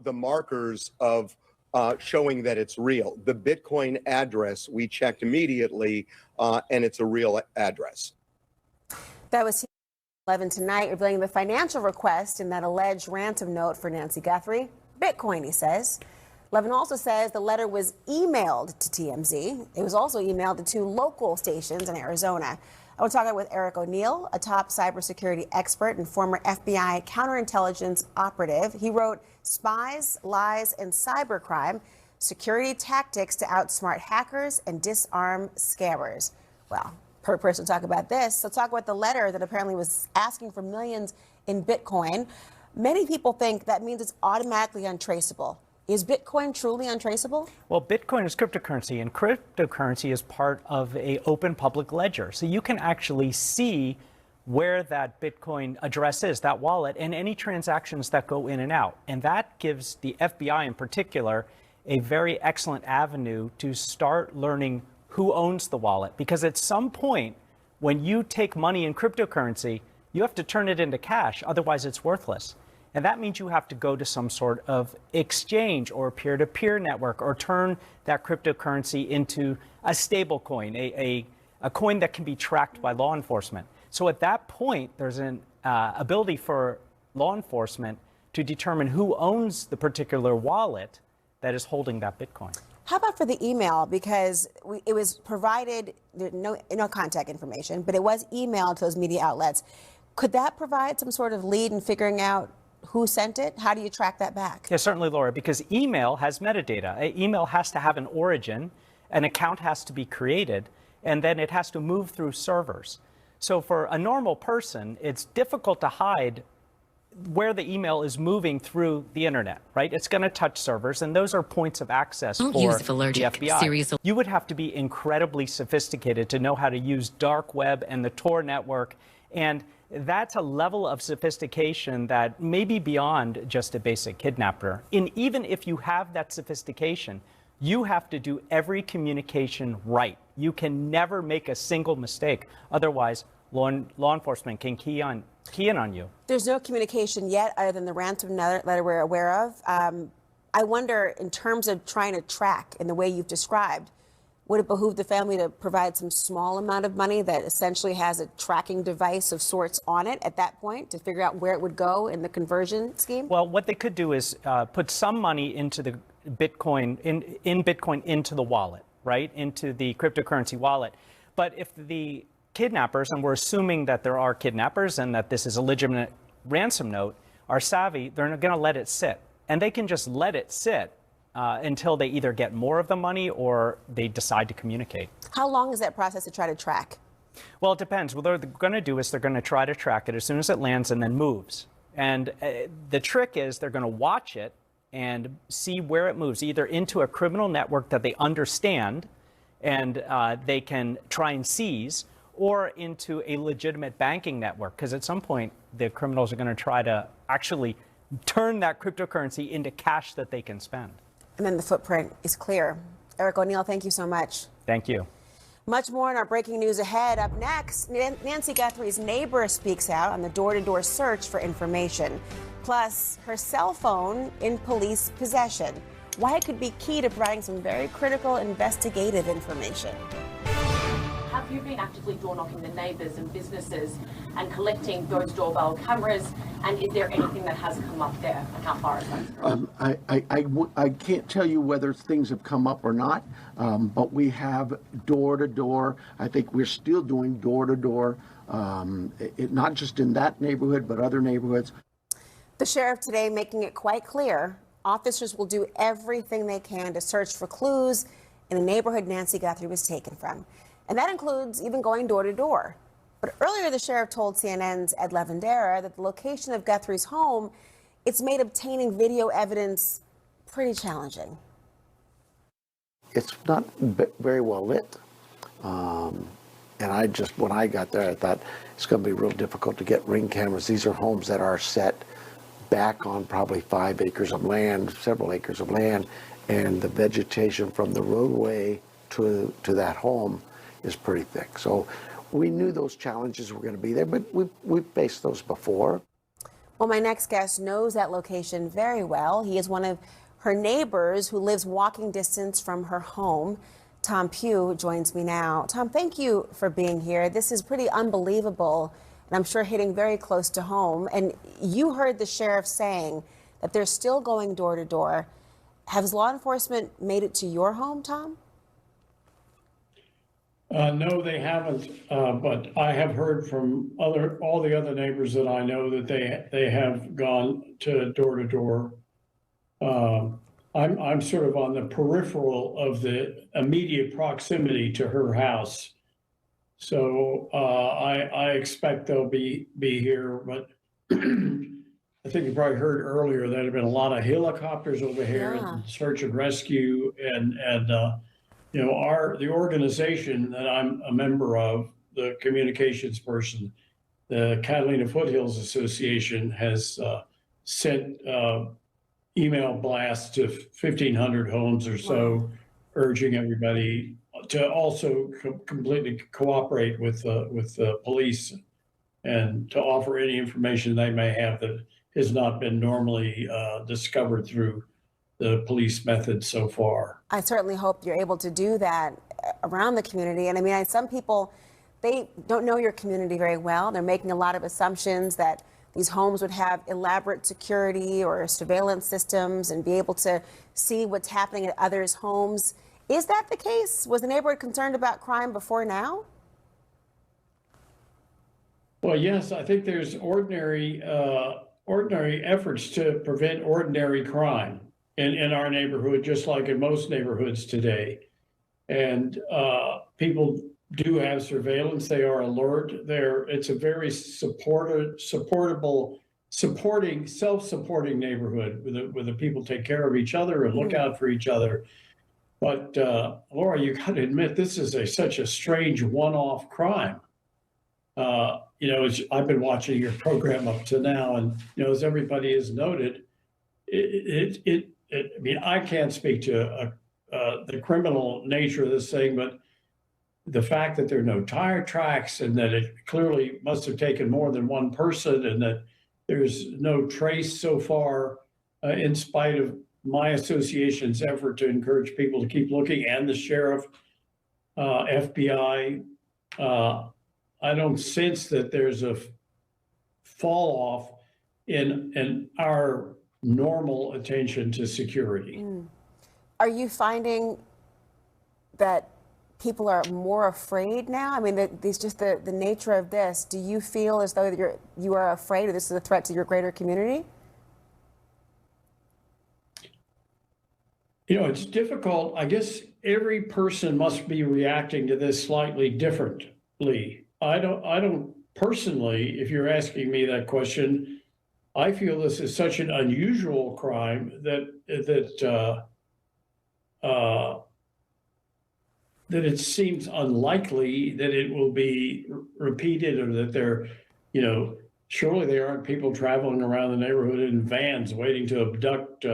the markers of showing that it's real. The Bitcoin address, we checked immediately, and it's a real address. That was 11 tonight, revealing the financial request in that alleged ransom note for Nancy Guthrie. Bitcoin, he says. Levin also says the letter was emailed to TMZ. It was also emailed to 2 local stations in Arizona. I will talk with Eric O'Neill, a top cybersecurity expert and former FBI counterintelligence operative. He wrote Spies, Lies, and Cybercrime, Security Tactics to Outsmart Hackers and Disarm Scammers. Well, per person to talk about this. Let's talk about the letter that apparently was asking for millions in Bitcoin. Many people think that means it's automatically untraceable. Is Bitcoin truly untraceable? Well, Bitcoin is cryptocurrency, and cryptocurrency is part of an open public ledger. So you can actually see where that Bitcoin address is, that wallet, and any transactions that go in and out. And that gives the FBI in particular a very excellent avenue to start learning who owns the wallet. Because at some point, when you take money in cryptocurrency, you have to turn it into cash, otherwise it's worthless. And that means you have to go to some sort of exchange or peer-to-peer network or turn that cryptocurrency into a stable coin, a coin that can be tracked by law enforcement. So at that point, there's an ability for law enforcement to determine who owns the particular wallet that is holding that Bitcoin. How about for the email? Because it was provided, no contact information, but it was emailed to those media outlets. Could that provide some sort of lead in figuring out who sent it? How do you track that back? Yeah, certainly, Laura, because email has metadata. An email has to have an origin, an account has to be created, and then it has to move through servers. So for a normal person, it's difficult to hide where the email is moving through the internet, right? It's going to touch servers, and those are points of access for the FBI. You would have to be incredibly sophisticated to know how to use dark web and the Tor network, and that's a level of sophistication that may be beyond just a basic kidnapper. And even if you have that sophistication, you have to do every communication right. You can never make a single mistake. Otherwise, law enforcement can key in on you. There's no communication yet other than the ransom letter we're aware of. I wonder, in terms of trying to track in the way you've described, would it behoove the family to provide some small amount of money that essentially has a tracking device of sorts on it at that point to figure out where it would go in the conversion scheme? Well, what they could do is put some money into the Bitcoin, in Bitcoin into the wallet, right? Into the cryptocurrency wallet. But if the kidnappers, and we're assuming that there are kidnappers and that this is a legitimate ransom note, are savvy, they're going to let it sit. And they can just let it sit until they either get more of the money or they decide to communicate. How long is that process to try to track? Well, it depends. What they're going to do is they're going to try to track it as soon as it lands and then moves. And the trick is they're going to watch it and see where it moves, either into a criminal network that they understand and they can try and seize, or into a legitimate banking network. Because at some point, the criminals are going to try to actually turn that cryptocurrency into cash that they can spend. And then the footprint is clear. Eric O'Neill, thank you so much. Thank you. Much more in our breaking news ahead. Up next, Nancy Guthrie's neighbor speaks out on the door-to-door search for information. Plus, her cell phone in police possession. Why it could be key to providing some very critical investigative information. Have you been actively door-knocking the neighbours and businesses and collecting those doorbell cameras? And is there anything that has come up there, and how far is that? I can't tell you whether things have come up or not, but we have door-to-door. I think we're still doing door-to-door, not just in that neighborhood, but other neighborhoods. The sheriff today making it quite clear officers will do everything they can to search for clues in the neighborhood Nancy Guthrie was taken from. And that includes even going door to door. But earlier, the sheriff told CNN's Ed Lavandera that the location of Guthrie's home, it's made obtaining video evidence pretty challenging. It's not very well lit. And when I got there, I thought it's going to be real difficult to get Ring cameras. These are homes that are set back on probably 5 acres of land, several acres of land, and the vegetation from the roadway to that home is pretty thick. So we knew those challenges were going to be there, but we've faced those before. Well, my next guest knows that location very well. He is one of her neighbors who lives walking distance from her home. Tom Pugh joins me now. Tom, thank you for being here. This is pretty unbelievable, and I'm sure hitting very close to home. And you heard the sheriff saying that they're still going door to door. Has law enforcement made it to your home, Tom? No, they haven't, but I have heard from all the other neighbors that I know that they have gone to door. I'm sort of on the peripheral of the immediate proximity to her house. So I expect they'll be here, but I think you probably heard earlier there have been a lot of helicopters over here in search and rescue, and you know, the organization that I'm a member of, the communications person, the Catalina Foothills Association, has sent email blasts to 1,500 homes or so, urging everybody to also completely cooperate with the police and to offer any information they may have that has not been normally discovered through the police methods so far. I certainly hope you're able to do that around the community. And I mean, some people, they don't know your community very well. They're making a lot of assumptions that these homes would have elaborate security or surveillance systems and be able to see what's happening at others' homes. Is that the case? Was the neighborhood concerned about crime before now? Well, yes, I think there's ordinary efforts to prevent ordinary crime in our neighborhood, just like in most neighborhoods today. And people do have surveillance. They are alert. It's a very self-supporting neighborhood where the people take care of each other and look out for each other. But Laura, you got to admit, this is such a strange one-off crime. You know, I've been watching your program up to now, and you know, as everybody has noted, I mean, I can't speak to the criminal nature of this thing, but the fact that there are no tire tracks and that it clearly must have taken more than one person and that there's no trace so far, in spite of my association's effort to encourage people to keep looking, and the sheriff, FBI, I don't sense that there's a fall off in our normal attention to security. Are you finding that people are more afraid now? I mean, the nature of this, do you feel as though you are afraid, or this is a threat to your greater community? You know, it's difficult. I guess every person must be reacting to this slightly differently. I don't personally, if you're asking me that question, I feel this is such an unusual crime that it seems unlikely that it will be repeated, or that you know, surely there aren't people traveling around the neighborhood in vans waiting to abduct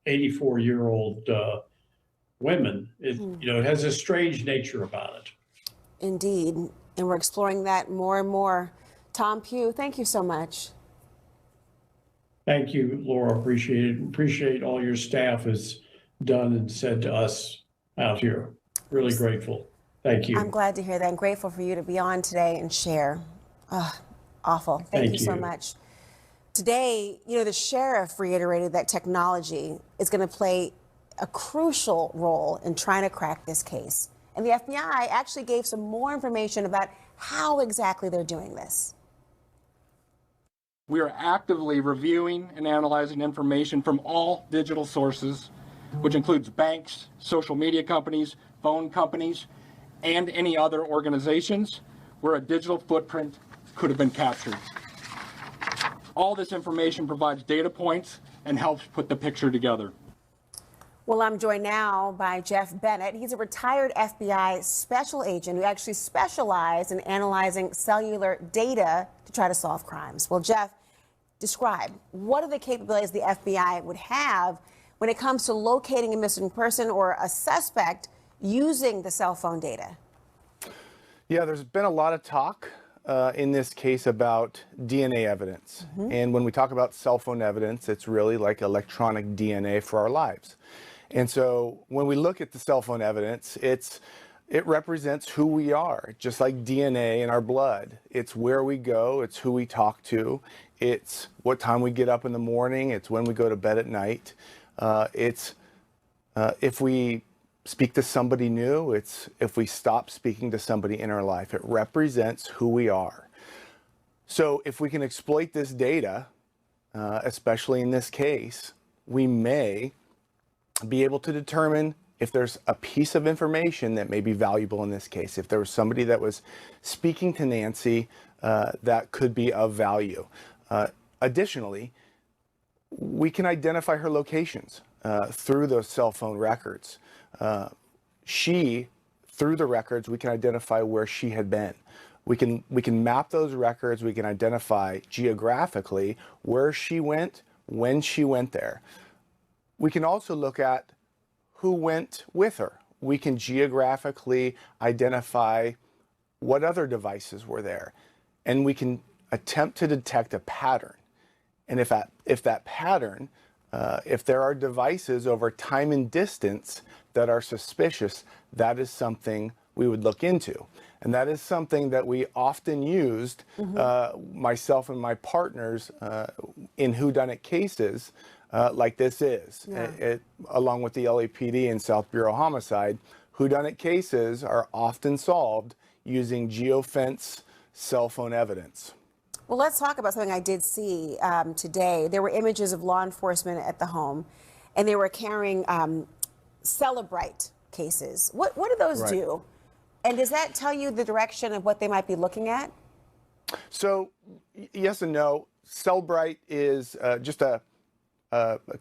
84-year-old women. You know, it has a strange nature about it. Indeed, and we're exploring that more and more. Tom Pugh, thank you so much. Thank you, Laura. Appreciate all your staff has done and said to us out here. Really grateful. Thank you. I'm glad to hear that. I'm grateful for you to be on today and share. Awful. Thank you so much. Today, you know, the sheriff reiterated that technology is going to play a crucial role in trying to crack this case. And the FBI actually gave some more information about how exactly they're doing this. We are actively reviewing and analyzing information from all digital sources, which includes banks, social media companies, phone companies, and any other organizations where a digital footprint could have been captured. All this information provides data points and helps put the picture together. Well, I'm joined now by Jeff Bennett. He's a retired FBI special agent who actually specialized in analyzing cellular data to try to solve crimes. Well, Jeff, describe what are the capabilities the FBI would have when it comes to locating a missing person or a suspect using the cell phone data? Yeah, there's been a lot of talk in this case about DNA evidence. And when we talk about cell phone evidence, it's really like electronic DNA for our lives. And so when we look at the cell phone evidence, it represents who we are, just like DNA in our blood. It's where we go, it's who we talk to, it's what time we get up in the morning, it's when we go to bed at night. It's if we speak to somebody new, it's if we stop speaking to somebody in our life. It represents who we are. So if we can exploit this data, especially in this case, we may be able to determine if there's a piece of information that may be valuable in this case. If there was somebody that was speaking to Nancy that could be of value. Additionally, we can identify her locations through those cell phone records. Through the records, we can identify where she had been. We can map those records. We can identify geographically where she went, when she went there. We can also look at who went with her. We can geographically identify what other devices were there. And we can attempt to detect a pattern. And if that pattern, if there are devices over time and distance that are suspicious, that is something we would look into. And that is something that we often used, myself and my partners, in whodunit cases like this is. Yeah. Along with the LAPD and South Bureau Homicide, whodunit cases are often solved using geofence cell phone evidence. Well, let's talk about something I did see today. There were images of law enforcement at the home, and they were carrying Celebrite cases. What do those do? And does that tell you the direction of what they might be looking at? So, yes and no. Celebrite is just a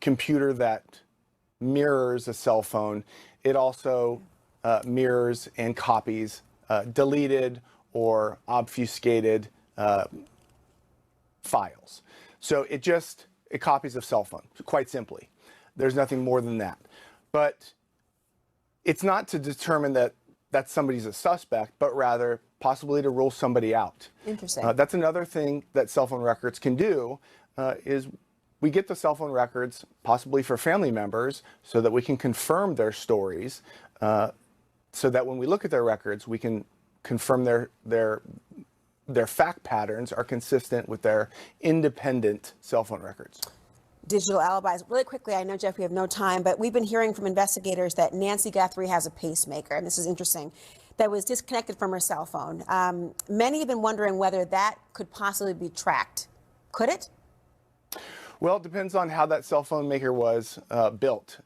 computer that mirrors a cell phone. It also mirrors and copies deleted or obfuscated files. So it copies a cell phone, quite simply. There's nothing more than that. But it's not to determine that somebody's a suspect, but rather possibly to rule somebody out. Interesting. That's another thing that cell phone records can do, is we get the cell phone records possibly for family members so that we can confirm their stories, so that when we look at their records, we can confirm their fact patterns are consistent with their independent cell phone records. Digital alibis. Really quickly, I know, Jeff, we have no time, but we've been hearing from investigators that Nancy Guthrie has a pacemaker, and this is interesting, that was disconnected from her cell phone. Many have been wondering whether that could possibly be tracked. Could it? Well, it depends on how that cell phone maker was built.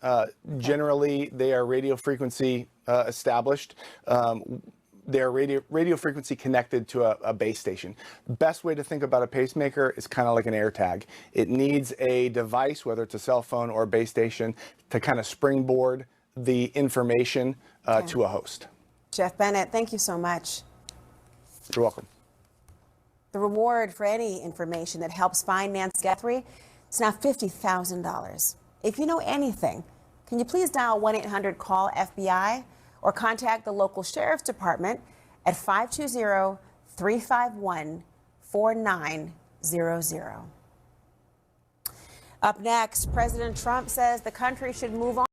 Generally, they are radio frequency established. They're radio frequency connected to a base station. Best way to think about a pacemaker is kind of like an AirTag. It needs a device, whether it's a cell phone or a base station, to kind of springboard the information to a host. Jeff Bennett, thank you so much. You're welcome. The reward for any information that helps find Nancy Guthrie is now $50,000. If you know anything, can you please dial 1-800-CALL-FBI or contact the local sheriff's department at 520-351-4900. Up next, President Trump says the country should move on